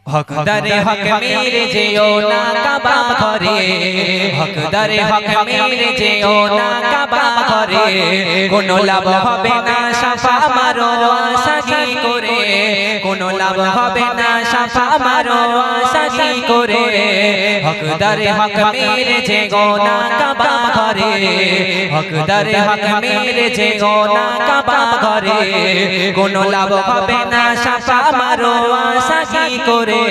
হকদারে হক মেরে যেও না কাবা ঘরে, হকদারে হক মেরে যেও না কাবা ঘরে, কোনো লাভ হবে না সাফা মারো আশা কি করে, কোনো লাভ হবে না সাফা মারো আশা কি করে। হকদারে হক মেরে যেও না কাবা ঘরে, হকদারে হক মেরে যেও না কাবা ঘরে, কোনো লাভ হবে না সাফা মারো আশা কি করে,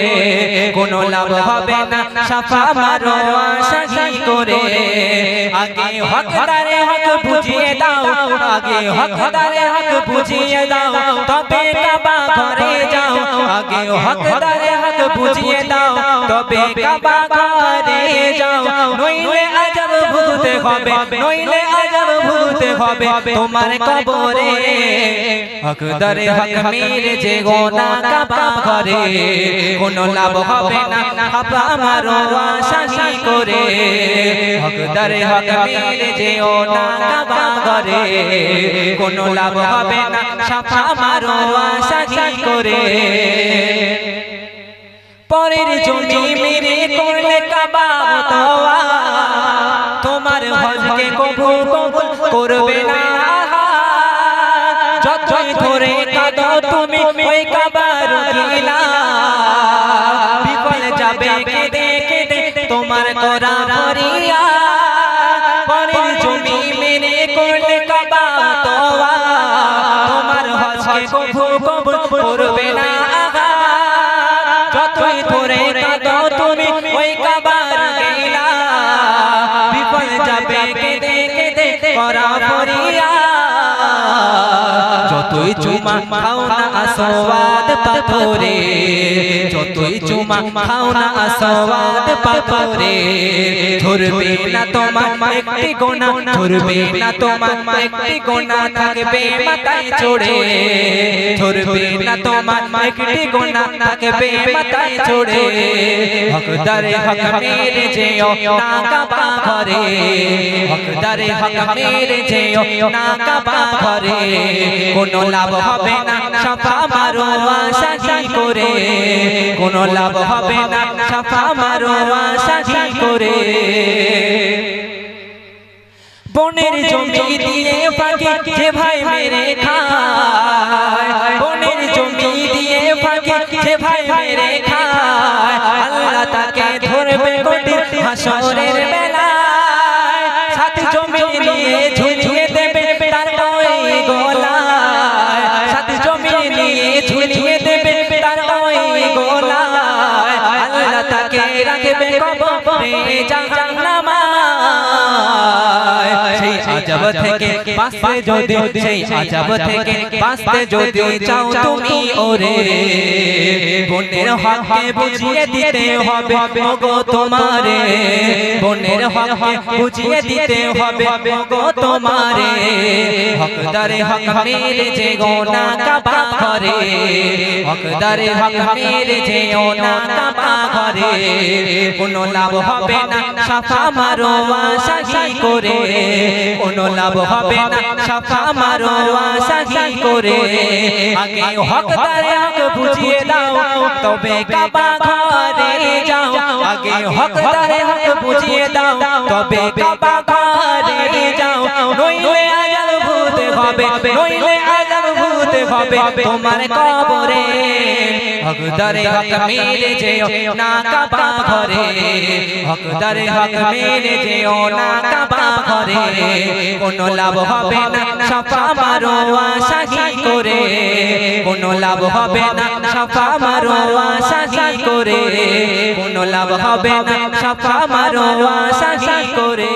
কোনো লাভ হবে না সাফা মারো আশা কি করে। আগে হকদারে হক বুঝিয়ে দাও, আগে হকদারে হক বুঝিয়ে দাও, তবে কাবা ঘরে যাও। আগে হকদারে হক বুঝিয়ে দাও, তবে কাবা ঘরে যাও। নইলে আজব ভুগতে হবে, নইলে আজব ভুগতে হবে তোমার কবরে। হকদারে হক মেরে যেও না কাবা ঘরে, কোনো লাভ হবে না সাফা মারো আশা কি করে। হকদারে হক মেরে যেও না কাবা ঘরে, কোনো লাভ হবে না সাফা মারো আশা কি করে। পরের জমি মেরে করলে কাবা তোয়া, তোমার হজকে কবুল করবে না। যতই ধরে কাঁদো তুমি ওই কাবার গিলা, বিফল যাবে কেঁদে কেঁদে তোমার করা ফরিয়া। পরের জমি মেরে করলে কাবা তোয়া, তোমার হজকে কবুল করবে না। যতই ধরে কাঁদো তুমি ওই কাবার গিলা, বিফল যাবে কেঁদে কেঁদে করা ফরিয়া। যতই চুমা খাও না আসওয়াদ পাথরে, যতই চুমা খাও না আসওয়াদ পাথরে, ধরবে না তোমার একটি গোনা, ধরবে না তোমার একটি গোনা থাকবে মাথায় চড়ে, ধরবে না তোমার একটি গোনা থাকবে মাথায় চড়ে। হকদারে হক মেরে যেও না কাবা ঘরে, হকদারে হক মেরে যেও না কাবা ঘরে, কোনো লাভ হবে না সাফা মারো আশা কি করে, কোনো লাভ হবে না সাফা মারো আশা কি করে। বনের জমি দিয়ে ফাঁকি যে ভাই মেরে খায়, বনের জমি দিয়ে ফাঁকি যে ভাই মেরে খায়, আল্লাহ তাকে ধরবে কঠিন হাসরের বেলায়। সাথে জমি নিয়ে ঝুলিয়ে দেবে তার ওই গলায়, সাথে জমি নিয়ে ঝুলিয়ে দেবে তার ওই গলায়। আল্লাহ তাকে রাখবে কবরে জাহান্নামায়। সেই আযাব থেকে বাঁচতে যদি, সেই আযাব থেকে বাঁচতে যদি চাও তুমি ওরে, বোনের হককে বুঝিয়ে দিতে হবে গো তোমারে, বোনের হককে বুঝিয়ে দিতে হবে গো তোমারে। হকদারে হক মেরে যেও না কাবা ঘরে, হকদারে হক মেরে যেও না কাবা ঘরে, কোনো লাভ হবে না সাফা মারো আশা কি করে, কোনো লাভ হবে না সাফা মারো আশা কি করে। আগে হকদারে হক বুঝিয়ে দাও, তবে কাবা ঘরে যাও। আগে হকদারে হক বুঝিয়ে দাও, তবে কাবা ঘরে যাও। নইলে আযাব ভুগতে হবে, নইলে আযাব ভুগতে হবে তোমার কবরে। হকদারে হক মেরে যেও না কাবা ঘরে, হকদারে হক মেরে যেও না কাবা ঘরে, কোনো লাভ হবে না সাফা মারো আশা কি করে, কোনো লাভ হবে না সাফা মারো আশা কি করে, কোনো লাভ হবে না সাফা মারো আশা কি করে।